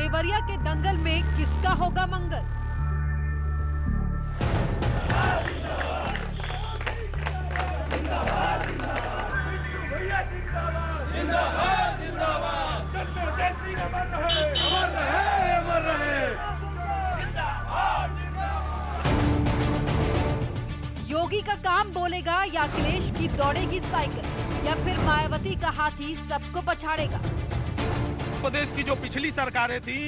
देवरिया के दंगल में किसका होगा मंगल? योगी का काम बोलेगा या अखिलेश की दौड़ेगी साइकिल, या फिर मायावती का हाथी सबको पछाड़ेगा? प्रदेश की जो पिछली सरकारें थी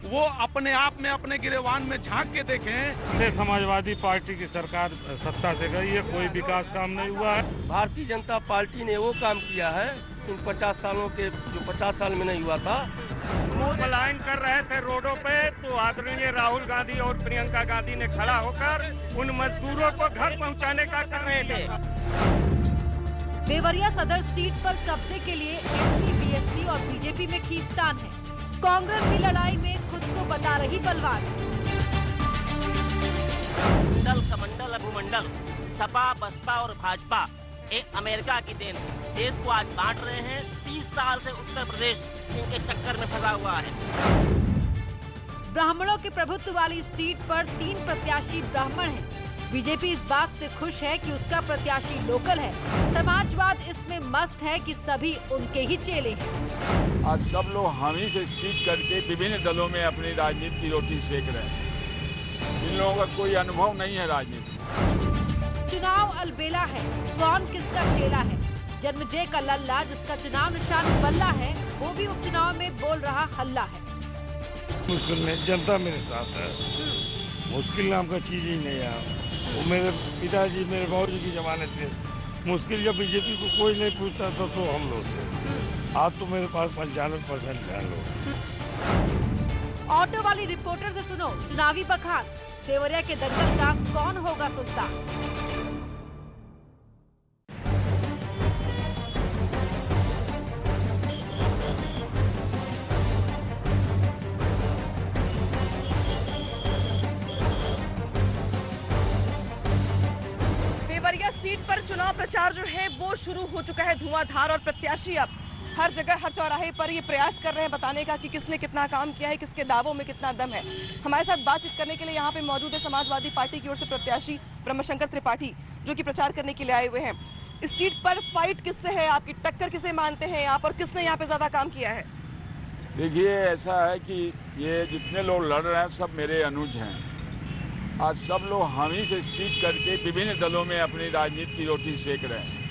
वो अपने आप में अपने गिरेवान में झांक के देखें। से समाजवादी पार्टी की सरकार सत्ता से गई है, कोई विकास काम नहीं हुआ है। भारतीय जनता पार्टी ने वो काम किया है इन 50 सालों के जो 50 साल में नहीं हुआ था। पलायन कर रहे थे रोडों पे, तो आदरणीय राहुल गांधी और प्रियंका गांधी ने खड़ा होकर उन मजदूरों को घर पहुंचाने का कर रहे थे। देवरिया सदर सीट पर कब्जे के लिए एमपी, बीएसपी और बीजेपी में खींचतान है। कांग्रेस की लड़ाई में खुद को बता रही बलवान। मंडल कमंडल भूमंडल, सपा, बसपा और भाजपा एक अमेरिका की देन देश को आज बांट रहे हैं। 30 साल से उत्तर प्रदेश इनके चक्कर में फंसा हुआ है। ब्राह्मणों के प्रभुत्व वाली सीट पर 3 प्रत्याशी ब्राह्मण हैं। बीजेपी इस बात से खुश है कि उसका प्रत्याशी लोकल है। समाजवाद इसमें मस्त है कि सभी उनके ही चेले हैं। आज सब लोग हामी से सीख करके विभिन्न दलों में अपनी राजनीति की रोटी सेक रहे हैं। इन लोगों का कोई अनुभव नहीं है राजनीति। चुनाव अलबेला है, कौन किसका चेला है? जन्मजय का लल्ला जिसका चुनाव निशान बल्ला है, वो भी उपचुनाव में बोल रहा हल्ला है। मुश्किल नहीं, जनता मेरे साथ है। मुश्किल नाम का चीज ही नहीं है। वो मेरे पिताजी, मेरे बाबूजी की जमानत थे। मुश्किल जब बीजेपी को कोई नहीं पूछता था तो हम लोग थे। आज तो मेरे पास 95% है लोग। ऑटो वाली रिपोर्टर से सुनो चुनावी बखान। देवरिया के दंगल का कौन होगा सुल्तान? देवरिया सीट पर चुनाव प्रचार जो है वो शुरू हो चुका है धुआंधार, और प्रत्याशी अब हर जगह हर चौराहे पर ये प्रयास कर रहे हैं बताने का कि किसने कितना काम किया है, किसके दावों में कितना दम है। हमारे साथ बातचीत करने के लिए यहाँ पे मौजूद है समाजवादी पार्टी की ओर से प्रत्याशी ब्रह्मशंकर त्रिपाठी, जो कि प्रचार करने के लिए आए हुए हैं। इस सीट पर फाइट किससे है, आपकी टक्कर किसे मानते हैं यहाँ पर, किसने यहाँ पे ज्यादा काम किया है? देखिए, ऐसा है कि ये जितने लोग लड़ रहे हैं सब मेरे अनुज हैं। आज सब लोग हामी से सीख करके विभिन्न दलों में अपनी राजनीति की रोटी सेक रहे हैं।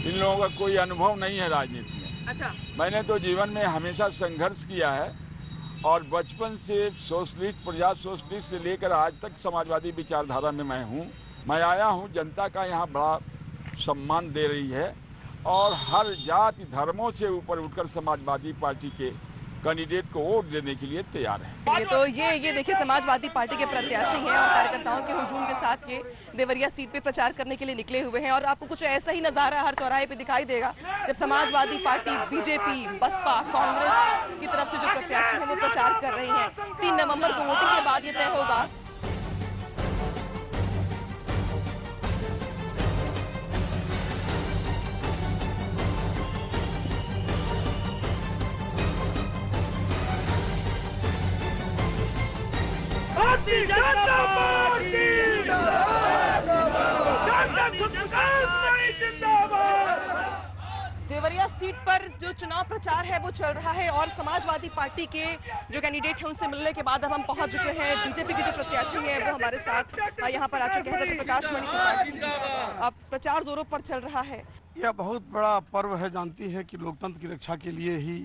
इन लोगों का कोई अनुभव नहीं है राजनीति में। अच्छा, मैंने तो जीवन में हमेशा संघर्ष किया है और बचपन से सोशलिस्ट, प्रजा सोशलिस्ट से लेकर आज तक समाजवादी विचारधारा में मैं हूँ। मैं आया हूँ, जनता का यहाँ बड़ा सम्मान दे रही है और हर जाति धर्मों से ऊपर उठकर समाजवादी पार्टी के कैंडिडेट को वोट देने के लिए तैयार है। तो ये देखिए समाजवादी पार्टी के प्रत्याशी हैं और कार्यकर्ताओं के हुजूम के साथ ये देवरिया सीट पे प्रचार करने के लिए निकले हुए हैं। और आपको कुछ ऐसा ही नजारा हर चौराहे पे दिखाई देगा जब समाजवादी पार्टी, बीजेपी, बसपा, कांग्रेस की तरफ से जो प्रत्याशी हैं वो प्रचार कर रही हैं। 3 नवंबर को वोटिंग के बाद ये तय होगा। देवरिया सीट पर जो चुनाव प्रचार है वो चल रहा है और समाजवादी पार्टी के जो कैंडिडेट हैं उनसे मिलने के बाद अब हम पहुंच चुके हैं। बीजेपी के जो प्रत्याशी हैं वो हमारे साथ यहाँ पर आ चुके हैं। प्रकाश मणि, अब प्रचार जोरों पर चल रहा है। यह बहुत बड़ा पर्व है। जानती है कि लोकतंत्र की रक्षा के लिए ही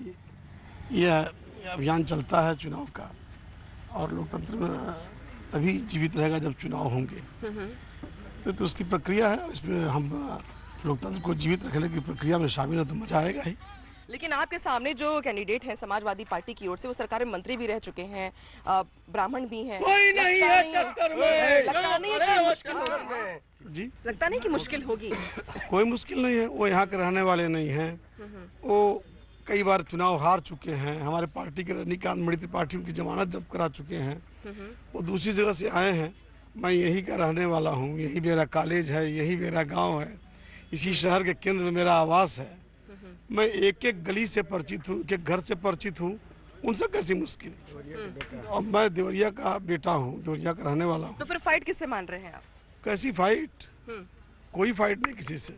यह अभियान चलता है चुनाव का, और लोकतंत्र में तभी जीवित रहेगा जब चुनाव होंगे। तो उसकी प्रक्रिया है, इसमें हम लोकतंत्र को जीवित रखने की प्रक्रिया में शामिल है तो मजा आएगा ही। लेकिन आपके सामने जो कैंडिडेट हैं समाजवादी पार्टी की ओर से, वो सरकार में मंत्री भी रह चुके हैं, ब्राह्मण भी हैं। कोई नहीं है टक्कर में। लगता नहीं है कि मुश्किल होगी? जी, लगता नहीं कि मुश्किल होगी? कोई मुश्किल नहीं है। वो यहाँ के रहने वाले नहीं हैं। वो कई बार चुनाव हार चुके हैं। हमारे पार्टी के रजनीकांत मणि त्रिपाठी उनकी जमानत जब्त करा चुके हैं। वो दूसरी जगह से आए हैं। मैं यही का रहने वाला हूँ, यही मेरा कॉलेज है, यही मेरा गांव है, इसी शहर के केंद्र में मेरा आवास है। मैं एक एक गली से परिचित हूँ, एक एक घर से परिचित हूँ उनसे कैसी मुश्किल। और मैं देवरिया का बेटा हूँ, देवरिया का रहने वाला हूँ। तो फिर फाइट किससे मान रहे हैं आप? कैसी फाइट? कोई फाइट नहीं किसी से।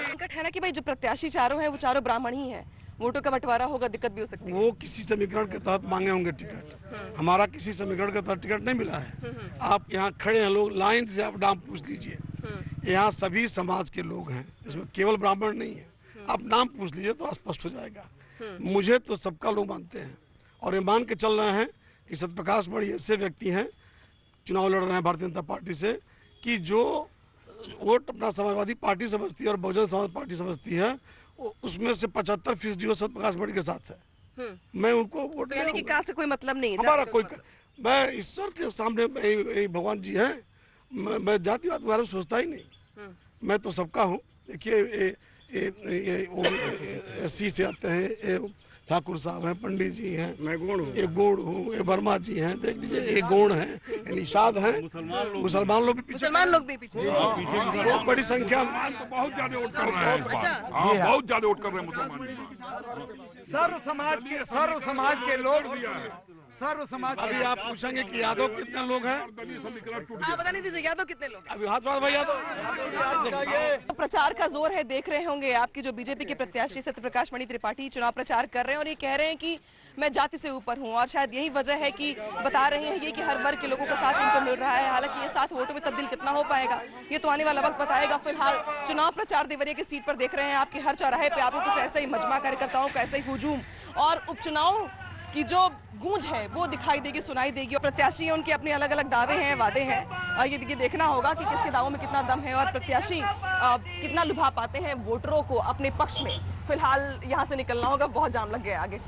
उनका कहना कि भाई जो प्रत्याशी चारों हैं वो चारों ब्राह्मण ही हैं, वोटों का बंटवारा होगा, दिक्कत भी हो सकती है। वो किसी समीकरण के तहत मांगे होंगे टिकट। हमारा किसी समीकरण के तहत टिकट नहीं मिला है। आप यहाँ खड़े हैं लोग, लाइन से आप नाम पूछ लीजिए। यहाँ सभी समाज के लोग हैं, इसमें केवल ब्राह्मण नहीं है। आप नाम पूछ लीजिए तो स्पष्ट हो जाएगा। मुझे तो सबका लोग मानते हैं और ये मान के चल रहे हैं कि सत्यप्रकाश मणि ऐसे व्यक्ति हैं, चुनाव लड़ रहे हैं भारतीय जनता पार्टी से, कि जो वोट अपना समाजवादी पार्टी समझती है और बहुजन समाज पार्टी समझती है, उसमें से 75% सत्यप्रकाश मणि के साथ है। मैं उनको वोट तो यानी कि कास्ट से कोई मतलब नहीं है हमारा कोई। मैं ईश्वर के सामने भगवान जी हैं, मैं जातिवाद के बारे में सोचता ही नहीं। मैं तो सबका हूँ। देखिए एससी से आते हैं, ये ठाकुर साहब हैं, पंडित जी हैं, मैं गौड़ हूँ, ये गौड़ हूँ, ये वर्मा जी हैं, देख लीजिए ये गौड़ हैं, ये निषाद हैं, मुसलमान लोग भी पीछे, बहुत बड़ी संख्या में बहुत ज्यादा वोट कर रहे हैं इस बार। हाँ, बहुत ज्यादा वोट कर रहे हैं मुसलमान। सर्व समाज के लोग, सर्व समाज। अभी आप पूछेंगे कि यादव कितने लोग हैं, आप बता नहीं दीजिए यादव कितने लोग हैं? अभी हाथ बात भाई यादव। प्रचार का जोर है, देख रहे होंगे आपकी जो बीजेपी के प्रत्याशी सत्यप्रकाश मणि त्रिपाठी चुनाव प्रचार कर रहे हैं और ये कह रहे हैं कि मैं जाति से ऊपर हूं और शायद यही वजह है कि बता रहे हैं ये कि हर वर्ग के लोगों का साथ इनको मिल रहा है। हालांकि ये साथ वोटों में तब्दील कितना हो पाएगा ये तो आने वाला वक्त बताएगा। फिलहाल चुनाव प्रचार देवरिया की सीट पर देख रहे हैं आपके हर चौराहे पे आपको कुछ ऐसा ही मजमा कार्यकर्ताओं का ऐसा ही हुजूम और उपचुनाव की जो गूंज है वो दिखाई देगी, सुनाई देगी। और प्रत्याशी उनके अपने अलग अलग दावे हैं, वादे हैं और ये देखना होगा कि किसके दावों में कितना दम है और प्रत्याशी कितना लुभा पाते हैं वोटरों को अपने पक्ष में। फिलहाल यहाँ से निकलना होगा, बहुत जाम लग गया आगे।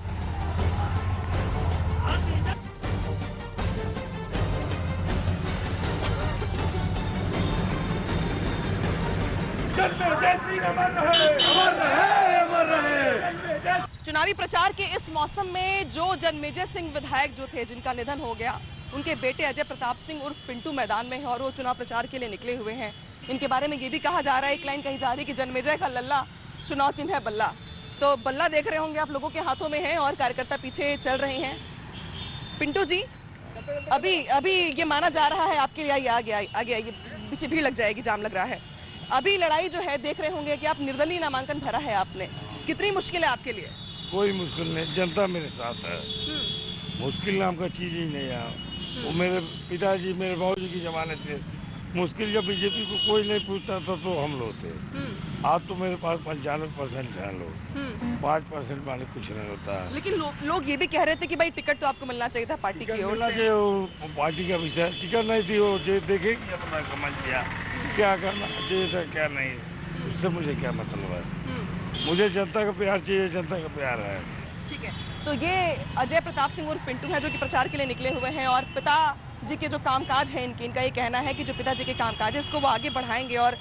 चुनावी प्रचार के इस मौसम में जो जन्मेजय सिंह विधायक जो थे जिनका निधन हो गया, उनके बेटे अजय प्रताप सिंह उर्फ पिंटू मैदान में है और वो चुनाव प्रचार के लिए निकले हुए हैं। इनके बारे में ये भी कहा जा रहा है, एक लाइन कही जा रही है कि जन्मेजय का लल्ला चुनाव चिन्ह है बल्ला। तो बल्ला देख रहे होंगे आप लोगों के हाथों में है और कार्यकर्ता पीछे चल रहे हैं। पिंटू जी, अभी ये माना जा रहा है आपके लिए, आगे आइए, पीछे भीड़ लग जाएगी, जाम लग रहा है। अभी लड़ाई जो है देख रहे होंगे कि आप निर्दलीय नामांकन भरा है आपने, कितनी मुश्किल है आपके लिए? कोई मुश्किल नहीं, जनता मेरे साथ है। मुश्किल नाम का चीज ही नहीं है। वो मेरे पिताजी मेरे बाबूजी की जमाने थे, मुश्किल जब बीजेपी को कोई नहीं पूछता था तो हम लोग थे। आज तो मेरे पास 95% है लोग, 5% वाले कुछ नहीं होता है। लेकिन लोग ये भी कह रहे थे कि भाई टिकट तो आपको मिलना चाहिए था पार्टी की ओर से। पार्टी का विषय, टिकट नहीं थी, वो देखेगी अपना समझ लिया क्या करना चाहिए था क्या नहीं, उससे मुझे क्या मतलब है। मुझे जनता का प्यार चाहिए, जनता का प्यार है। ठीक है, तो ये अजय प्रताप सिंह और पिंटू है जो कि प्रचार के लिए निकले हुए हैं और पिताजी के जो कामकाज है इनका ये कहना है कि जो पिताजी के कामकाज है उसको वो आगे बढ़ाएंगे और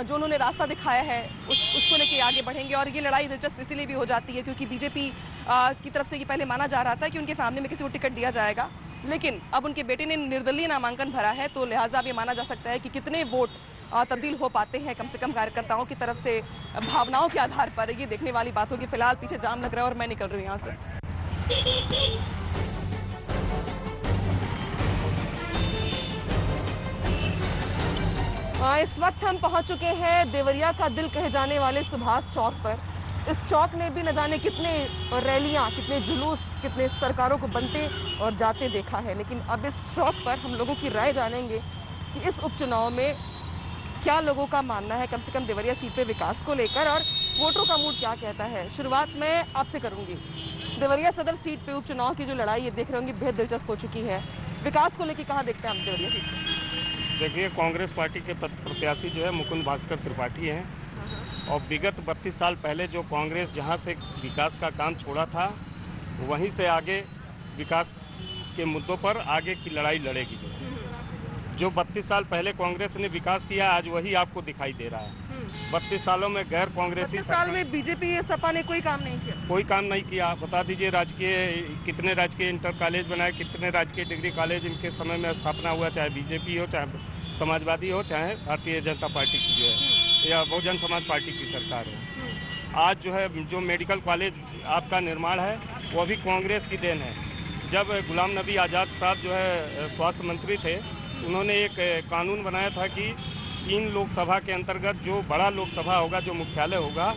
जो उन्होंने रास्ता दिखाया है उसको लेके आगे बढ़ेंगे। और ये लड़ाई दिलचस्प इसीलिए भी हो जाती है क्योंकि बीजेपी की तरफ से ये पहले माना जा रहा था कि उनके फैमिली में किसी को टिकट दिया जाएगा, लेकिन अब उनके बेटे ने निर्दलीय नामांकन भरा है तो लिहाजा अब ये माना जा सकता है कि कितने वोट तब्दील हो पाते हैं कम से कम कार्यकर्ताओं की तरफ से भावनाओं के आधार पर। ये देखने वाली बात होगी। फिलहाल पीछे जाम लग रहा है और मैं निकल रही हूँ यहाँ से। इस वक्त हम पहुंच चुके हैं देवरिया का दिल कहे जाने वाले सुभाष चौक पर। इस चौक ने भी न जाने कितने रैलियां, कितने जुलूस, कितने सरकारों को बनते और जाते देखा है, लेकिन अब इस चौक पर हम लोगों की राय जानेंगे कि इस उपचुनाव में क्या लोगों का मानना है कम से कम देवरिया सीट पे विकास को लेकर और वोटरों का मूड क्या कहता है। शुरुआत मैं आपसे करूंगी। देवरिया सदर सीट पे उपचुनाव की जो लड़ाई ये देख रहे होंगे बेहद दिलचस्प हो चुकी है। विकास को लेकर कहाँ देखते हैं आप देवरिया सीट पे? देखिए, कांग्रेस पार्टी के प्रत्याशी जो है मुकुंद भास्कर त्रिपाठी हैं और विगत 32 साल पहले जो कांग्रेस जहां से विकास का काम छोड़ा था वहीं से आगे विकास के मुद्दों पर आगे की लड़ाई लड़ेगी। जो 32 साल पहले कांग्रेस ने विकास किया आज वही आपको दिखाई दे रहा है। 32 सालों में गैर कांग्रेसी साल में बीजेपी सपा ने कोई काम नहीं किया, कोई काम नहीं किया। बता दीजिए कितने राजकीय इंटर कॉलेज बनाए, कितने राजकीय डिग्री कॉलेज इनके समय में स्थापना हुआ, चाहे बीजेपी हो, चाहे समाजवादी हो, चाहे भारतीय जनता पार्टी की जो है या बहुजन समाज पार्टी की सरकार हो। आज जो है जो मेडिकल कॉलेज आपका निर्माण है वो भी कांग्रेस की देन है। जब गुलाम नबी आज़ाद साहब जो है स्वास्थ्य मंत्री थे, उन्होंने एक कानून बनाया था कि 3 लोकसभा के अंतर्गत जो बड़ा लोकसभा होगा, जो मुख्यालय होगा,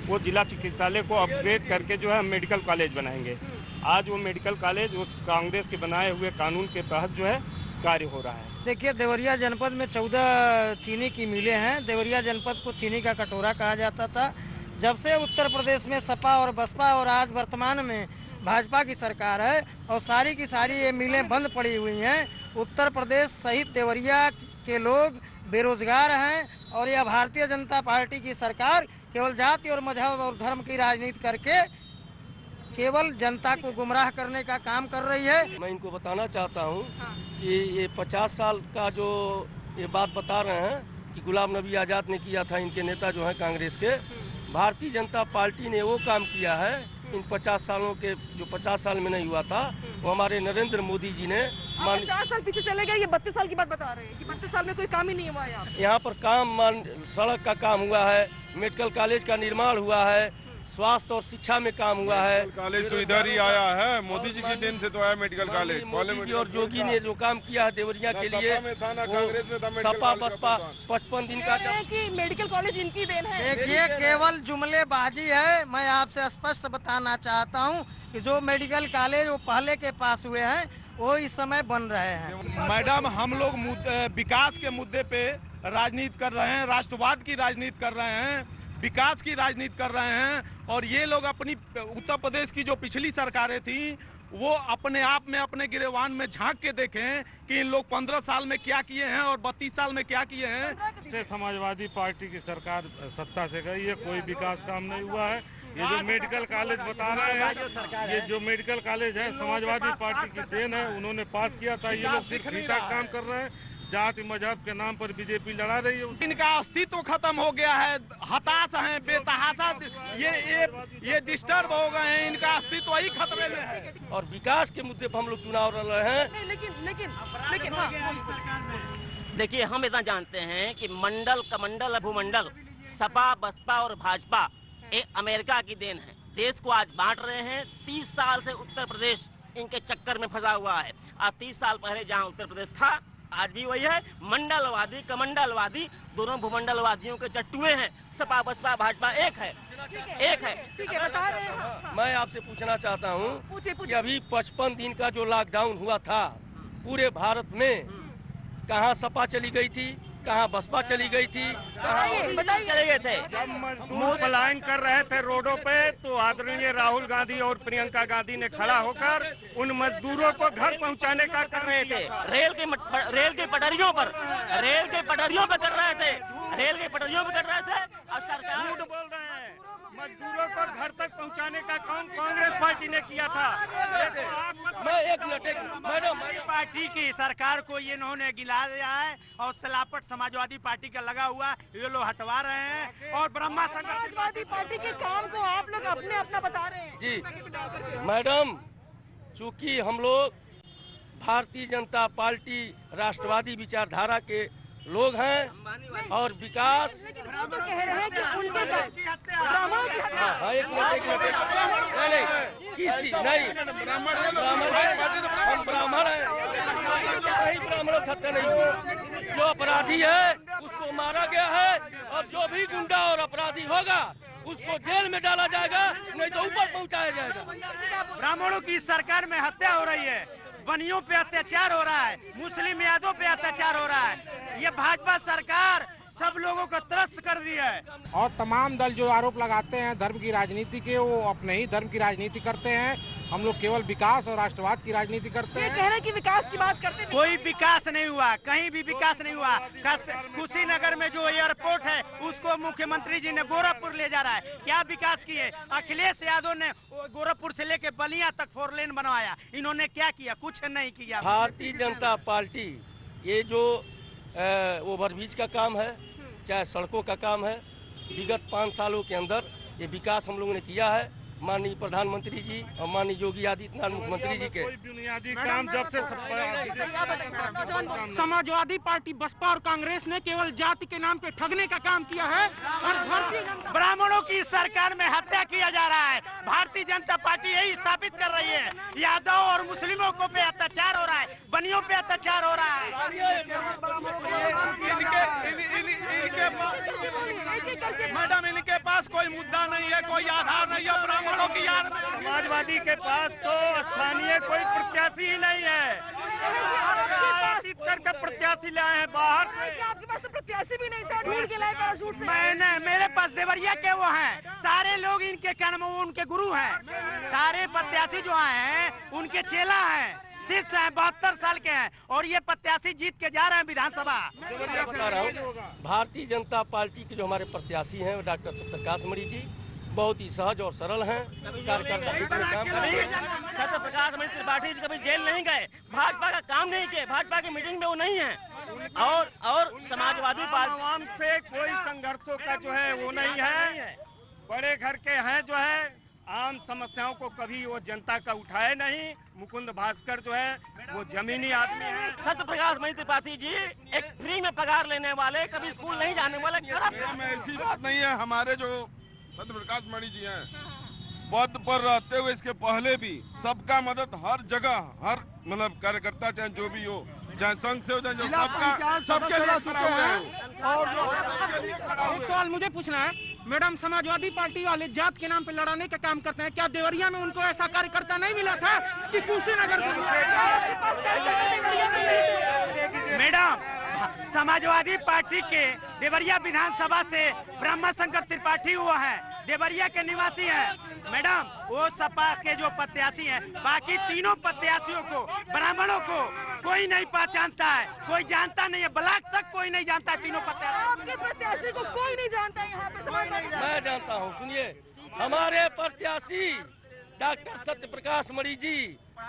वो जिला चिकित्सालय को अपग्रेड करके जो है हम मेडिकल कॉलेज बनाएंगे। आज वो मेडिकल कॉलेज उस कांग्रेस के बनाए हुए कानून के तहत जो है कार्य हो रहा है। देखिए, देवरिया जनपद में 14 चीनी की मिलें हैं। देवरिया जनपद को चीनी का कटोरा कहा जाता था। जब से उत्तर प्रदेश में सपा और बसपा और आज वर्तमान में भाजपा की सरकार है और सारी की सारी ये मिलें बंद पड़ी हुई हैं। उत्तर प्रदेश सहित देवरिया के लोग बेरोजगार हैं और यह भारतीय जनता पार्टी की सरकार केवल जाति और मजहब और धर्म की राजनीति करके केवल जनता को गुमराह करने का काम कर रही है। मैं इनको बताना चाहता हूँ कि ये 50 साल का जो ये बात बता रहे हैं कि गुलाम नबी आज़ाद ने किया था, इनके नेता जो है कांग्रेस के, भारतीय जनता पार्टी ने वो काम किया है इन 50 सालों के, जो 50 साल में नहीं हुआ था, वो हमारे नरेंद्र मोदी जी ने 50 साल पीछे चले गए। ये 32 साल की बात बता रहे हैं कि 32 साल में कोई काम ही नहीं हुआ यहाँ पर काम सड़क का काम हुआ है, मेडिकल कॉलेज का निर्माण हुआ है, स्वास्थ्य और शिक्षा में काम हुआ है। कॉलेज तो इधर ही आया है, मोदी जी की देन से तो आया मेडिकल कॉलेज। मोदी जी और योगी ने जो काम किया है देवरिया के लिए, सपा बसपा 55 दिन का कि मेडिकल कॉलेज इनकी देन है। देखिए, केवल जुमलेबाजी है। मैं आपसे स्पष्ट बताना चाहता हूँ कि जो मेडिकल कॉलेज वो पहले के पास हुए हैं वो इस समय बन रहे हैं। मैडम, हम लोग विकास के मुद्दे पे राजनीति कर रहे हैं, राष्ट्रवाद की राजनीति कर रहे हैं, विकास की राजनीति कर रहे हैं। और ये लोग अपनी उत्तर प्रदेश की जो पिछली सरकारें थी वो अपने आप में अपने गिरेवान में झांक के देखें कि इन लोग 15 साल में क्या किए हैं और 32 साल में क्या किए हैं। से समाजवादी पार्टी की सरकार सत्ता से गई है, कोई विकास काम नहीं हुआ है। ये जो मेडिकल कॉलेज बता रहे हैं, ये जो मेडिकल कॉलेज है समाजवादी पार्टी की देन है, उन्होंने पास किया था। ये लोग सिर्फ फीता काम कर रहे हैं, जाति मजहब के नाम पर बीजेपी लड़ा रही है। इनका अस्तित्व खत्म हो गया है, हताश हैं, बेतहाशा, ये डिस्टर्ब हो गए हैं, इनका अस्तित्व ही खतरे में है। और विकास के मुद्दे पर हम लोग चुनाव लड़ रहे हैं। लेकिन देखिए, हम इतना जानते हैं कि मंडल कमंडल भूमंडल सपा बसपा और भाजपा ये अमेरिका की देन है। देश को आज बांट रहे हैं। 30 साल से उत्तर प्रदेश इनके चक्कर में फंसा हुआ है। और 30 साल पहले जहां उत्तर प्रदेश था, आज भी वही है। मंडलवादी कमंडलवादी दोनों भूमंडलवादियों के चट्टुए हैं। सपा बसपा भाजपा एक है। ठीक है, बता रहे हैं। मैं आपसे पूछना चाहता हूँ कि अभी 55 दिन का जो लॉकडाउन हुआ था पूरे भारत में, कहाँ सपा चली गई थी, कहाँ बसपा चली गई थी, कहाँ चले गए थे? जब मजदूर पलायन कर रहे थे रोडों पे, तो आदरणीय राहुल गांधी और प्रियंका गांधी ने खड़ा होकर उन मजदूरों को घर पहुंचाने का कर रहे थे। रेल के पटरियों पर कर रहे थे। रेल के पटरियों पर कर रहे थे। और सरकार झूठ बोल रहे हैं। मजदूरों को घर तक पहुंचाने का काम कांग्रेस पार्टी ने किया था। मैडम, पार्टी की सरकार को ये इन्होंने गिला दिया है और सलापट समाजवादी पार्टी का लगा हुआ ये लोग हटवा रहे हैं। और ब्रह्मा समाजवादी पार्टी के काम को आप लोग अपना बता रहे हैं। जी मैडम, चूंकि हम लोग भारतीय जनता पार्टी राष्ट्रवादी विचारधारा के लोग हैं और विकास वो तो कह रहे हैं कि उनके हम ब्राह्मण हैं, ब्राह्मणों हत्या नहीं हुई। जो अपराधी है उसको मारा गया है और जो भी गुंडा और अपराधी होगा उसको जेल में डाला जाएगा, नहीं तो ऊपर पहुंचाया जाएगा। ब्राह्मणों की सरकार में हत्या हो रही है, बनियों पे अत्याचार हो रहा है, मुस्लिम यादों पे अत्याचार हो रहा है। ये भाजपा सरकार सब लोगों को त्रस्त कर दिया है। और तमाम दल जो आरोप लगाते हैं धर्म की राजनीति के, वो अपने ही धर्म की राजनीति करते हैं। हम लोग केवल विकास और राष्ट्रवाद की राजनीति करते हैं। कह रहे हैं कि विकास की बात करते हैं। कोई विकास नहीं हुआ, कहीं भी विकास नहीं हुआ। कुशीनगर में जो एयरपोर्ट है उसको मुख्यमंत्री जी ने गोरखपुर ले जा रहा है। क्या विकास किए? अखिलेश यादव ने गोरखपुर से लेके बलिया तक 4 लेन बनवाया। इन्होंने क्या किया? कुछ नहीं किया। भारतीय जनता पार्टी ये जो ओवरब्रिज का काम है, चाहे सड़कों का काम है, विगत 5 सालों के अंदर ये विकास हम लोगों ने किया है। माननीय प्रधानमंत्री जी और माननीय योगी आदित्यनाथ मुख्यमंत्री जी के बुनियादी काम जब से समाजवादी पार्टी बसपा और कांग्रेस ने केवल जाति के नाम पे ठगने का काम किया है और भारतीय ब्राह्मणों की सरकार में हत्या किया जा रहा है। भारतीय जनता पार्टी यही स्थापित कर रही है, यादव और मुस्लिमों को पे अत्याचार हो रहा है, बनियों पे अत्याचार हो रहा है। मैडम इनके पास कोई मुद्दा नहीं है, कोई आधार नहीं है ब्राह्मणों की याद में। समाजवादी के पास तो स्थानीय कोई प्रत्याशी ही नहीं है, करके प्रत्याशी लाए हैं बाहर। आपके पास तो प्रत्याशी भी नहीं था, ढूंढ के लाए पैराशूट से। मैंने मेरे पास देवरिया के वो हैं, सारे लोग इनके कर्म उनके गुरु हैं। सारे प्रत्याशी जो हैं उनके चेला हैं, शिष्य हैं, 72 साल के हैं और ये प्रत्याशी जीत के जा रहे हैं विधानसभा। मैं बता रहा हूँ, भारतीय जनता पार्टी के जो हमारे प्रत्याशी हैं डॉक्टर सत्यप्रकाश मणि जी बहुत ही सहज और सरल हैं, कार्यकर्ता हित में काम कर रहे हैं। सत्यप्रकाश मणि त्रिपाठी जी कभी जेल नहीं गए, भाजपा का काम नहीं किए, भाजपा की मीटिंग में वो नहीं है। और समाजवादी पार्टी आवाम से कोई संघर्षों का जो है वो नहीं है, बड़े घर के हैं जो है, आम समस्याओं को कभी वो जनता का उठाए नहीं। मुकुंद भास्कर जो है वो जमीनी आदमी है। सत्यप्रकाश मणि त्रिपाठी जी एक फ्री में पगार लेने वाले, कभी स्कूल नहीं जाने वाले। ऐसी बात नहीं है, हमारे जो सत्यप्रकाश मणि जी हैं पद पर रहते हुए इसके पहले भी सबका मदद हर जगह, हर मतलब कार्यकर्ता चाहे जो भी हो, चाहे संघ से हो चाहे जो सबके लिए खड़ा हुए हैं। और एक सवाल मुझे पूछना है, मैडम समाजवादी पार्टी वाले जात के नाम पे लड़ाने का काम करते हैं, क्या देवरिया में उनको ऐसा कार्यकर्ता नहीं मिला था कि कुशीनगर मैडम समाजवादी पार्टी के देवरिया विधानसभा से ब्रह्मा शंकर त्रिपाठी हुआ है, देवरिया के निवासी हैं। मैडम वो सपा के जो प्रत्याशी हैं, बाकी तीनों प्रत्याशियों को, ब्राह्मणों को कोई नहीं पहचानता है, कोई जानता नहीं है, ब्लॉक तक कोई नहीं जानता है तीनों प्रत्याशी। आपके प्रत्याशी को कोई नहीं जानता है यहाँ पे। मैं जानता हूँ, सुनिए, हमारे प्रत्याशी डॉक्टर सत्यप्रकाश मणि जी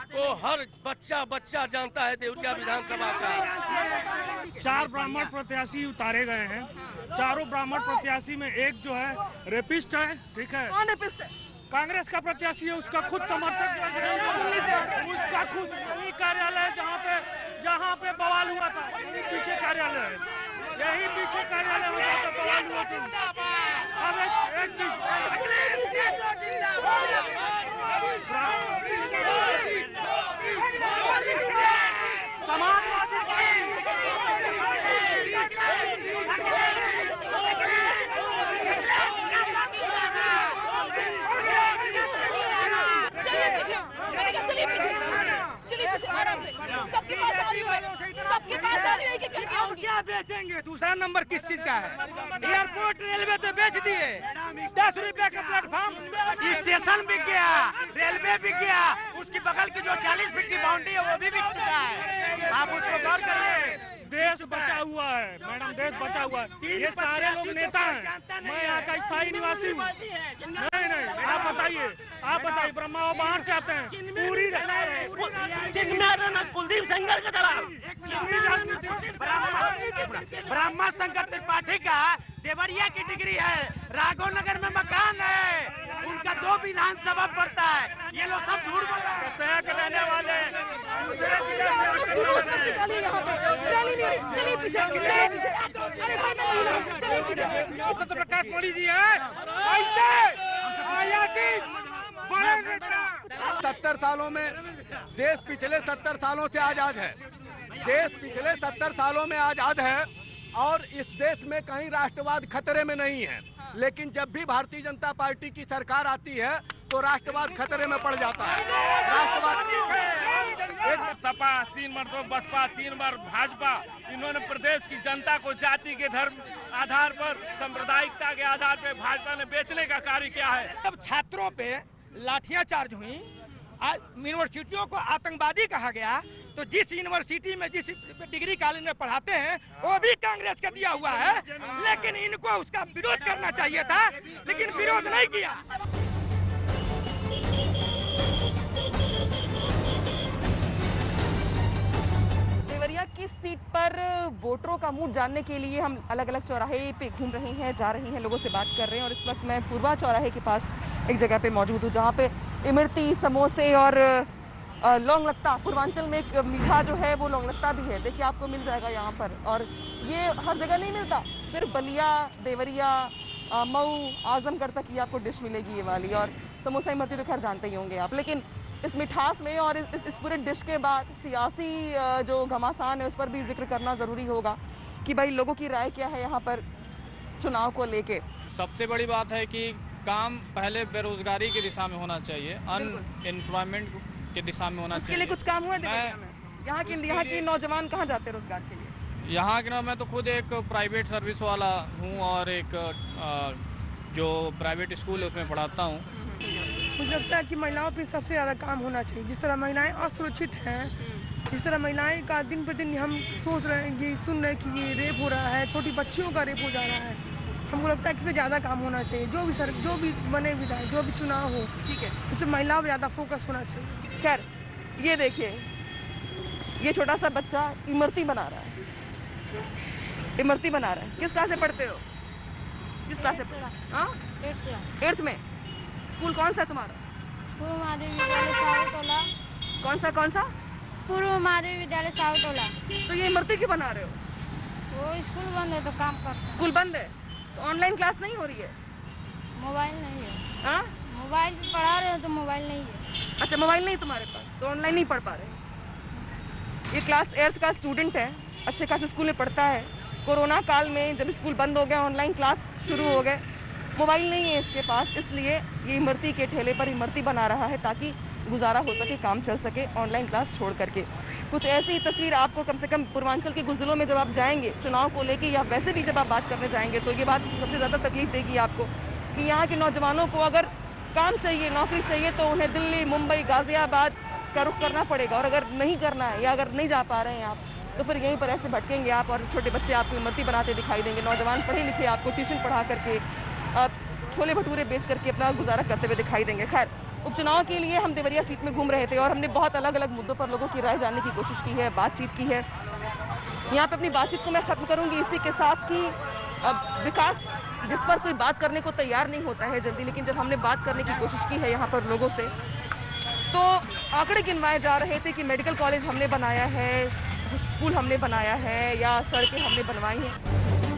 को हर बच्चा जानता है देवरिया विधानसभा का। 4 ब्राह्मण प्रत्याशी उतारे गए हैं, चारों ब्राह्मण प्रत्याशी में एक जो है रेपिस्ट है, ठीक है। कौन रेपिस्ट है? कांग्रेस का प्रत्याशी है, उसका खुद समर्थक, उसका खुद यही कार्यालय है जहाँ पे बवाल हुआ था, यही पीछे कार्यालय है, यही पीछे कार्यालय में जहाँ पे बवाल हुआ था। अब एक क्या बेचेंगे? दूसरा नंबर किस चीज का है? एयरपोर्ट रेलवे तो बेच दिए, 10 रुपए का प्लेटफॉर्म, स्टेशन बिक गया, रेलवे बिक गया, उसकी बगल की जो 40 फीट की बाउंड्री है वो भी बिक चुका है। आप उसको गौर करिए। देश बचा हुआ है मैडम, देश बचा हुआ है। ये सारे लोग नेता हैं, मैं यहाँ का स्थायी निवासी हूँ। नहीं, आप बताइए ब्रह्मा वो बाहर से आते हैं, पूरी कुलदीप सेंगर का दलाल। ब्रह्मा शंकर त्रिपाठी का देवरिया की डिग्री है, राघव नगर में मकान है, उनका 2 विधानसभा पड़ता है। ये लोग सब झूठ बोल रहे हैं। रहने वाले सत्यप्रकाश मणि जी है, ऐसे 70 सालों में देश पिछले 70 सालों से आजाद है, देश पिछले 70 सालों में आजाद है और इस देश में कहीं राष्ट्रवाद खतरे में नहीं है। लेकिन जब भी भारतीय जनता पार्टी की सरकार आती है तो राष्ट्रवाद खतरे में पड़ जाता है। राष्ट्रवाद एक सपा 3 बार, 2 बसपा, 3 बार भाजपा, इन्होंने प्रदेश की जनता को जाति के धर्म आधार पर, सांप्रदायिकता के आधार पर भाजपा ने बेचने का कार्य किया है। जब छात्रों पे लाठियां चार्ज हुई, यूनिवर्सिटियों को आतंकवादी कहा गया, तो जिस यूनिवर्सिटी में जिस डिग्री कॉलेज में पढ़ाते हैं वो भी कांग्रेस का दिया हुआ है, लेकिन इनको उसका विरोध करना चाहिए था, लेकिन विरोध नहीं किया। देवरिया किस सीट पर वोटरों का मूड जानने के लिए हम अलग अलग चौराहे पे घूम रहे हैं, जा रहे हैं, लोगों से बात कर रहे हैं। और इस वक्त मैं पूर्वा चौराहे के पास एक जगह पे मौजूद हूँ जहाँ पे इमरती, समोसे और लौंग लत्ता, पूर्वांचल में एक मीठा जो है वो लौंग लत्ता भी है, देखिए आपको मिल जाएगा यहाँ पर। और ये हर जगह नहीं मिलता, सिर्फ बलिया, देवरिया, मऊ, आजमगढ़ तक ही आपको डिश मिलेगी ये वाली। और समोसा इमरती तो खैर जानते ही होंगे आप, लेकिन इस मिठास में और इस पूरे डिश के बाद सियासी जो घमासान है उस पर भी जिक्र करना जरूरी होगा कि भाई लोगों की राय क्या है यहाँ पर चुनाव को लेके। सबसे बड़ी बात है कि काम पहले बेरोजगारी की दिशा में होना चाहिए, अनएम्प्लॉयमेंट की दिशा में होना चाहिए। उसके लिए कुछ काम हुआ है? यहाँ के नौजवान कहाँ जाते हैं रोजगार के लिए? यहाँ के मैं तो खुद एक प्राइवेट सर्विस वाला हूँ और एक जो प्राइवेट स्कूल है उसमें पढ़ाता हूँ। मुझे लगता है कि महिलाओं पे सबसे ज़्यादा काम होना चाहिए। जिस तरह महिलाएं असुरक्षित हैं, जिस तरह महिलाएं का दिन पर दिन हम सोच रहे हैं, ये सुन रहे हैं कि ये रेप हो रहा है, छोटी बच्चियों का रेप हो जा रहा है, हमको लगता है कि इस पर ज़्यादा काम होना चाहिए। जो भी बने विधायक, जो भी चुनाव हो, ठीक है, इस पर महिलाओं पर ज़्यादा फोकस होना चाहिए। खैर ये देखिए, ये छोटा सा बच्चा इमरती बना रहा है, इमरती बना रहा है। किस क्लास से पढ़ते हो? किस क्लास से? 8th में। स्कूल कौन सा है तुम्हारा? पूर्व माध्यमिक विद्यालय सावटोला। कौन सा? पूर्व माध्यमिक विद्यालय सावटोला। तो ये इमरती क्यों बना रहे हो? वो स्कूल बंद है तो काम करते हैं। स्कूल बंद है तो ऑनलाइन क्लास नहीं हो रही है? मोबाइल नहीं है। हाँ? मोबाइल पे पढ़ा रहे हो तो मोबाइल नहीं है। अच्छा, मोबाइल नहीं तुम्हारे पास तो ऑनलाइन नहीं पढ़ पा रहे। ये क्लास 8th का स्टूडेंट है, अच्छे खासे स्कूल में पढ़ता है। कोरोना काल में जब स्कूल बंद हो गया, ऑनलाइन क्लास शुरू हो गए, मोबाइल नहीं है इसके पास, इसलिए ये इमरती के ठेले पर इमरती बना रहा है ताकि गुजारा हो सके, काम चल सके ऑनलाइन क्लास छोड़ करके। कुछ ऐसी ही तस्वीर आपको कम से कम पूर्वांचल के कुछ जिलों में जब आप जाएंगे चुनाव को लेके या वैसे भी जब आप बात करने जाएंगे तो ये बात सबसे ज़्यादा तकलीफ देगी आपको कि यहाँ के नौजवानों को अगर काम चाहिए, नौकरी चाहिए तो उन्हें दिल्ली, मुंबई, गाजियाबाद का रुख करना पड़ेगा। और अगर नहीं करना है या अगर नहीं जा पा रहे हैं आप तो फिर यहीं पर ऐसे भटकेंगे आप और छोटे बच्चे आपको इमरती बनाते दिखाई देंगे। नौजवान पढ़े लिखे आपको ट्यूशन पढ़ा करके, छोले भटूरे बेच करके अपना गुजारा करते हुए दिखाई देंगे। खैर, उपचुनाव के लिए हम देवरिया सीट में घूम रहे थे और हमने बहुत अलग अलग मुद्दों पर लोगों की राय जानने की कोशिश की है, बातचीत की है। यहाँ पे अपनी बातचीत को मैं खत्म करूंगी इसी के साथ कि विकास जिस पर कोई बात करने को तैयार नहीं होता है जल्दी, लेकिन जब हमने बात करने की कोशिश की है यहाँ पर लोगों से तो आंकड़े गिनवाए जा रहे थे कि मेडिकल कॉलेज हमने बनाया है, स्कूल हमने बनाया है या सड़कें हमने बनवाई हैं।